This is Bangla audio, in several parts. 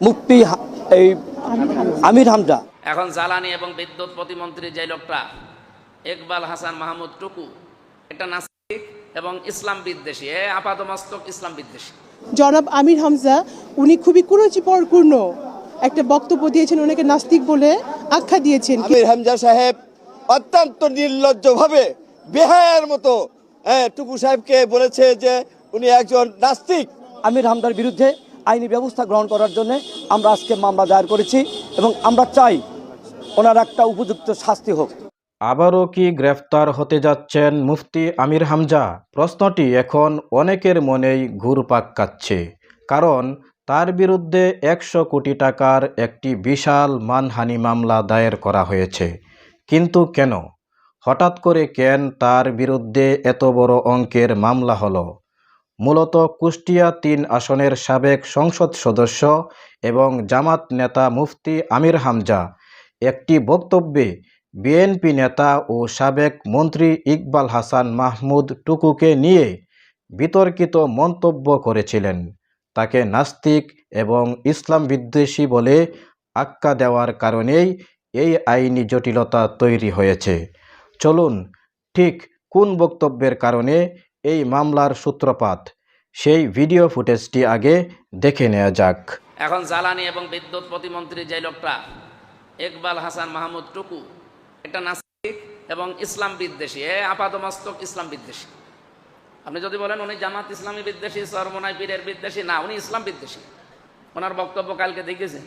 মুফতি এই আমির হামজা। এখন জ্বালানি এবং বিদ্যুৎ প্রতিমন্ত্রী যে লোকটা ইকবাল হাসান মাহমুদ টুকু, একটা নাস্তিক এবং ইসলাম বিদ্বেষী, আপাদমস্তক ইসলাম বিদ্বেষী। জনাব আমির হামজা উনি খুবই কুরুচিপূর্ণ একটা বক্তব্য দিয়েছেন, ওনাকে নাস্তিক বলে আখ্যা দিয়েছেন। আমির হামজা সাহেব অত্যন্ত নির্লজ্জভাবে বেহায়ার মতো টুকু সাহেবকে বলেছে যে উনি একজন নাস্তিক। আমির হামজার বিরুদ্ধে আইনি ব্যবস্থা গ্রহণ করার জন্য আমরা আজকে মামলা দায়ের করেছি এবং আমরা চাই ওনার একটা উপযুক্ত শাস্তি হোক। আবারও কি গ্রেফতার হতে যাচ্ছেন মুফতি আমির হামজা? প্রশ্নটি এখন অনেকের মনেই ঘুরপাক খাচ্ছে, কারণ তার বিরুদ্ধে 100 কোটি টাকার একটি বিশাল মানহানি মামলা দায়ের করা হয়েছে। কিন্তু কেন, হঠাৎ করে কেন তার বিরুদ্ধে এত বড় অঙ্কের মামলা হলো? মূলত কুষ্টিয়া 3 আসনের সাবেক সংসদ সদস্য এবং জামাত নেতা মুফতি আমির হামজা একটি বক্তব্যে বিএনপি নেতা ও সাবেক মন্ত্রী ইকবাল হাসান মাহমুদ টুকুকে নিয়ে বিতর্কিত মন্তব্য করেছিলেন। তাকে নাস্তিক এবং ইসলাম বিদ্বেষী বলে আখ্যা দেওয়ার কারণেই এই আইনি জটিলতা তৈরি হয়েছে। চলুন, ঠিক কোন বক্তব্যের কারণে এই মামলার সূত্রপাত, সেই ভিডিও ফুটেজটি আগে দেখে নেওয়া যাক। এখন জ্বালানি এবং বিদ্যুৎ প্রতিমন্ত্রী যে লোকটা ইকবাল হাসান মাহমুদ টুকু, একটা নাস্তিক এবং ইসলাম বিদ্বেষী, আপাদমস্তক ইসলাম বিদ্বেষী। আপনি যদি বলেন উনি জামাত ইসলামী বিদ্বেষী, সরমনাই পীরের বিদ্বেষী, না, উনি ইসলাম বিদ্বেষী। ওনার বক্তব্য কালকে দেখেছেন।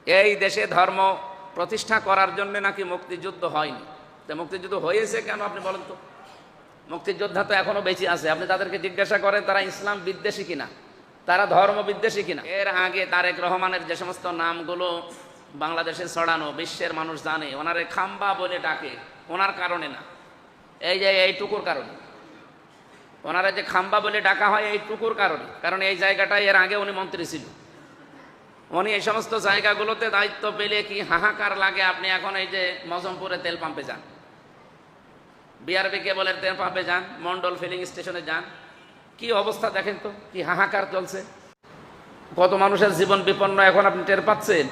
এই দেশে ধর্ম প্রতিষ্ঠা করার জন্য নাকি মুক্তিযুদ্ধ হয়নি। তো মুক্তিযুদ্ধ হয়েছে কেন আপনি বলেন তো? মুক্তিযোদ্ধা তো এখনো বেঁচে আছে। আপনি তাদেরকে জিজ্ঞাসা করেন তারা ইসলাম বিদ্বেষী কিনা, তারা ধর্ম বিদ্বেষী কিনা। এর আগে তারেক রহমানের যে সমস্ত নামগুলো বাংলাদেশে ছড়ানো, বিশ্বের মানুষ জানে, ওনারে খাম্বা বলে ডাকে ওনার কারণে না, এই যে এইটুকুর কারণে। ওনারা যে খাম্বা বলে ডাকা হয় এইটুকুর কারণে, কারণ এই জায়গাটা এর আগে উনি মন্ত্রী ছিল। উনি এই সমস্ত জায়গাগুলোতে দায়িত্ব পেলে কি হাহাকার লাগে। আপনি এখন এই যে মজমপুরে তেল পাম্পে যান, বিআরবি কেবলের তেল পাম্পে যান, মন্ডল ফিলিং স্টেশনে যান, কি অবস্থা দেখেন তো, কি হাহাকার চলছে, কত মানুষের জীবন বিপন্ন এখন আপনি টের পাচ্ছেন।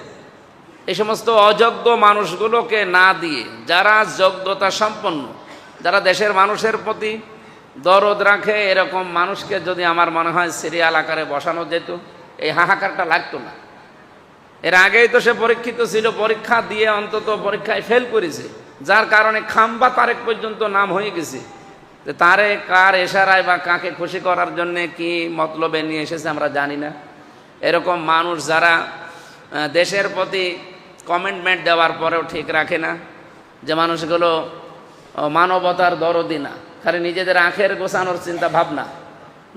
এই সমস্ত অযোগ্য মানুষগুলোকে না দিয়ে যারা যোগ্যতা সম্পন্ন, যারা দেশের মানুষের প্রতি দরদ রাখে, এরকম মানুষকে যদি আমার মনে হয় সিরিয়াল আকারে বসানো যেত, এই হাহাকারটা লাগতো না। এর আগেই তো সে পরীক্ষিত ছিল, পরীক্ষা দিয়ে অন্তত পরীক্ষায় ফেল করেছে, যার কারণে খাম্বা তারেক পর্যন্ত নাম হয়ে গেছে। তারে কার এশারায় বা কাকে খুশি করার জন্যে কি মতলবে নিয়ে এসেছে আমরা জানি না। এরকম মানুষ যারা দেশের প্রতি কমিটমেন্ট দেওয়ার পরেও ঠিক রাখে না, যে মানুষগুলো মানবতার দরদি না, খালি নিজেদের আখের গোছানোর চিন্তা ভাবনা,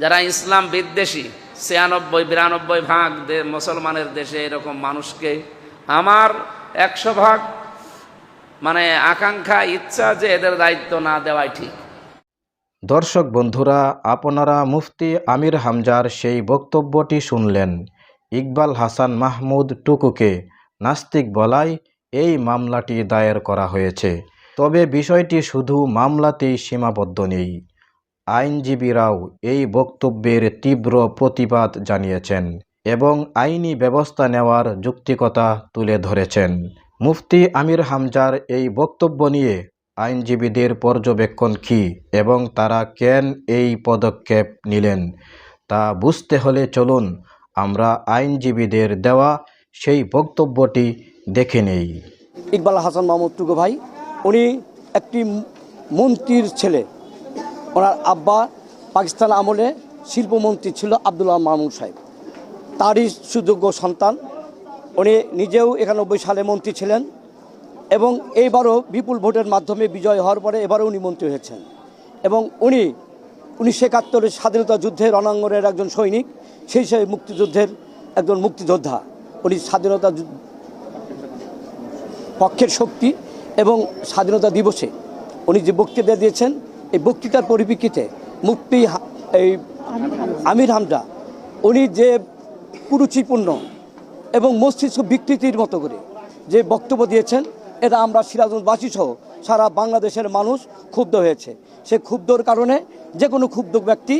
যারা ইসলাম বিদ্বেষী, 96-92 ভাগ মুসলমানের দেশে এরকম মানুষকে আমার 100 ভাগ মানে আকাঙ্ক্ষা, ইচ্ছা যে এদের দায়িত্ব না দেওয়াই ঠিক। দর্শক বন্ধুরা, আপনারা মুফতি আমির হামজার সেই বক্তব্যটি শুনলেন। ইকবাল হাসান মাহমুদ টুকুকে নাস্তিক বলায় এই মামলাটি দায়ের করা হয়েছে। তবে বিষয়টি শুধু মামলাতেই সীমাবদ্ধ নেই। আইনজীবীরাও এই বক্তব্যের তীব্র প্রতিবাদ জানিয়েছেন এবং আইনি ব্যবস্থা নেওয়ার যৌক্তিকতা তুলে ধরেছেন। মুফতি আমির হামজার এই বক্তব্য নিয়ে আইনজীবীদের পর্যবেক্ষণ কী এবং তারা কেন এই পদক্ষেপ নিলেন তা বুঝতে হলে চলুন আমরা আইনজীবীদের দেওয়া সেই বক্তব্যটি দেখে নেই। ইকবাল হাসান মাহমুদ টুকু ভাই, উনি একটি মন্ত্রীর ছেলে। ওনার আব্বা পাকিস্তান আমলে শিল্পমন্ত্রী ছিল আব্দুল্লাহ মামুন সাহেব, তারই সুযোগ্য সন্তান। উনি নিজেও 91 সালে মন্ত্রী ছিলেন এবং এইবারও বিপুল ভোটের মাধ্যমে বিজয় হওয়ার পরে এবারও উনি মন্ত্রী হয়েছেন। এবং উনি 1971 স্বাধীনতা যুদ্ধের রণাঙ্গনের একজন সৈনিক, সেই মুক্তিযুদ্ধের একজন মুক্তিযোদ্ধা। উনি স্বাধীনতা পক্ষের শক্তি এবং স্বাধীনতা দিবসে উনি যে বক্তৃতা দিয়েছেন, এই বক্তৃতার পরিপ্রেক্ষিতে মুফতি এই আমির হামজা উনি যে কুরুচিপূর্ণ এবং মস্তিষ্ক বিকৃতির মতো করে যে বক্তব্য দিয়েছেন, এটা আমরা সিরাজগঞ্জবাসী সহ সারা বাংলাদেশের মানুষ ক্ষুব্ধ হয়েছে। সে ক্ষুব্ধর কারণে যে কোনো ক্ষুব্ধ ব্যক্তি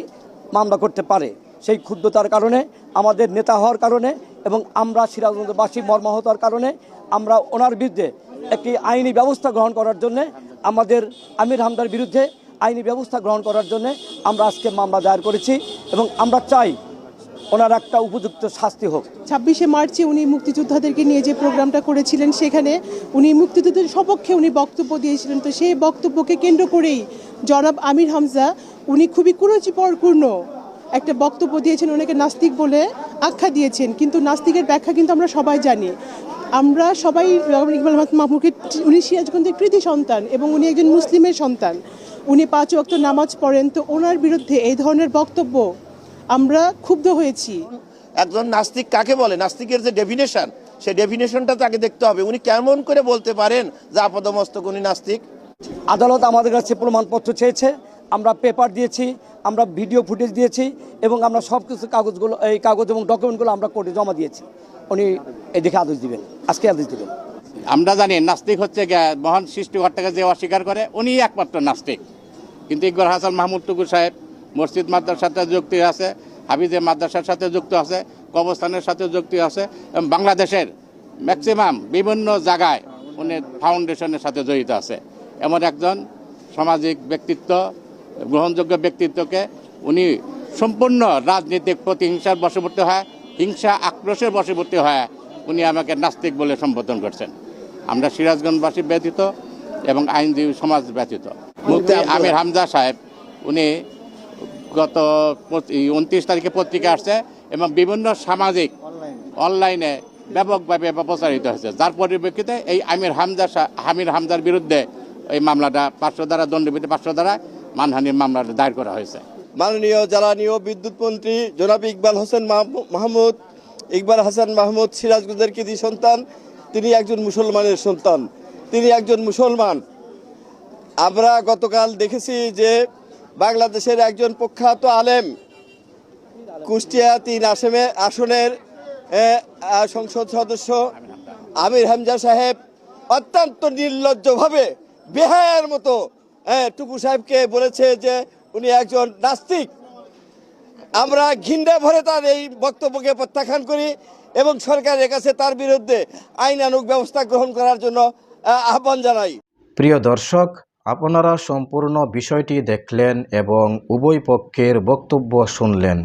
মামলা করতে পারে। সেই ক্ষুদ্রতার কারণে, আমাদের নেতা হওয়ার কারণে এবং আমরা সিরাজগঞ্জবাসী মর্মাহত হওয়ার কারণে আমরা ওনার বিরুদ্ধে একটি আইনি ব্যবস্থা গ্রহণ করার জন্যে, আমাদের আমির হামজার বিরুদ্ধে আইনি ব্যবস্থা গ্রহণ করার জন্যে আমরা আজকে মামলা দায়ের করেছি এবং আমরা চাই ওনার একটা উপযুক্ত শাস্তি হোক। 26শে মার্চে উনি মুক্তিযোদ্ধাদেরকে নিয়ে যে প্রোগ্রামটা করেছিলেন, সেখানে উনি মুক্তিযুদ্ধের সপক্ষে উনি বক্তব্য দিয়েছিলেন। তো সেই বক্তব্যকে কেন্দ্র করেই জনাব আমির হামজা উনি খুবই কুরুচিপূর্ণ একটা বক্তব্য দিয়েছেন, ওনাকে নাস্তিক বলে আখ্যা দিয়েছেন। কিন্তু নাস্তিকের ব্যাখ্যা কিন্তু আমরা সবাই জানি। আমরা সবাই ইকবাল মাহমুদকে, উনি সিরাজগঞ্জের কৃতি সন্তান এবং উনি একজন মুসলিমের সন্তান, উনি 5 ওয়াক্ত নামাজ পড়েন। তো ওনার বিরুদ্ধে এই ধরনের বক্তব্য আমরা ক্ষুব্ধ হয়েছি। একজন নাস্তিক কাকে বলে, নাস্তিকের যে ডেফিনেশন, সেই ডেফিনেশনটা তাকে দেখতে হবে। উনি কেমন করে বলতে পারেন যে আপাদমস্তক উনি নাস্তিক? আদালত আমাদের কাছে প্রমাণপত্র চেয়েছে, আমরা পেপার দিয়েছি, আমরা ভিডিও ফুটেজ দিয়েছি এবং আমরা সব কিছু কাগজগুলো, এই কাগজ এবং ডকুমেন্টগুলো আমরা কোর্টে জমা দিয়েছি। উনি এদিকে আদেশ দিবেন, আজকে আদেশ দিবেন। আমরা জানি নাস্তিক হচ্ছে মহান সৃষ্টিকর্তাকে যে অস্বীকার করে উনি একমাত্র নাস্তিক। কিন্তু ইকবাল হাসান মাহমুদ টুকু সাহেব মসজিদ মাদ্রাসার সাথে যুক্ত আছে, হাফিজে মাদ্রাসার সাথে যুক্ত আছে, কবরস্থানের সাথে যুক্ত আছে এবং বাংলাদেশের ম্যাক্সিমাম বিভিন্ন জায়গায় উনি ফাউন্ডেশনের সাথে জড়িত আছে। এমন একজন সামাজিক ব্যক্তিত্ব, গ্রহণযোগ্য ব্যক্তিত্বকে উনি সম্পূর্ণ রাজনৈতিক প্রতিহিংসার বশবর্তী হয়, হিংসা আক্রোশের বশবর্তী হয় উনি আমাকে নাস্তিক বলে সম্বোধন করছেন। আমরা সিরাজগঞ্জবাসী ব্যতীত এবং আইনজীবী সমাজ ব্যতীত। মুফতি আমির হামজা সাহেব উনি গত 29 তারিখে পত্রিকা আসছে এবং বিভিন্ন সামাজিক অনলাইনে ব্যাপকভাবে প্রচারিত হয়েছে, যার পরিপ্রেক্ষিতে এই আমির হামজার বিরুদ্ধে এই মামলাটা 500 ধারা দণ্ডবিধি 500 ধারা মানহানির মামলাটা দায়ের করা হয়েছে। মাননীয় জ্বালানি ও বিদ্যুৎ মন্ত্রী জনাব ইকবাল হাসান মাহমুদ সিরাজগঞ্জের কৃতি সন্তান, তিনি একজন মুসলমানের সন্তান, তিনি একজন মুসলমান। আমরা গতকাল দেখেছি যে বাংলাদেশের একজন প্রখ্যাত আলেম, কুষ্টিয়া 3 আসনের সংসদ সদস্য আমির হামজা সাহেব অত্যন্ত নির্লজ্জভাবে বেহায়ার মতো টুকু সাহেবকে বলেছে যে উনি একজন নাস্তিক। আমরা ঘৃণা ভরে তার এই বক্তব্যকে প্রত্যাখ্যান করি এবং সরকারের কাছে তার বিরুদ্ধে আইনানুগ ব্যবস্থা গ্রহণ করার জন্য আহ্বান জানাই। প্রিয় দর্শক, আপনারা সম্পূর্ণ বিষয়টি দেখলেন এবং উভয় পক্ষের বক্তব্য শুনলেন।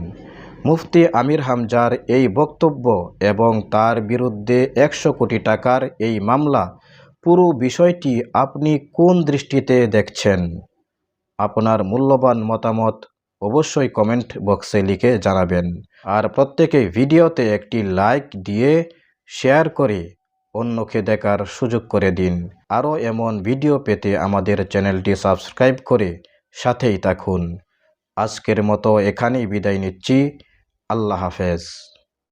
মুফতি আমির হামজার এই বক্তব্য এবং তার বিরুদ্ধে 100 কোটি টাকার এই মামলা, পুরো বিষয়টি আপনি কোন দৃষ্টিতে দেখছেন? আপনার মূল্যবান মতামত অবশ্যই কমেন্ট বক্সে লিখে জানাবেন। আর প্রত্যেকেই ভিডিওতে একটি লাইক দিয়ে শেয়ার করে অন্যকে দেখার সুযোগ করে দিন। আরও এমন ভিডিও পেতে আমাদের চ্যানেলটি সাবস্ক্রাইব করে সাথেই থাকুন। আজকের মতো এখানেই বিদায় নিচ্ছি। আল্লাহ হাফেজ।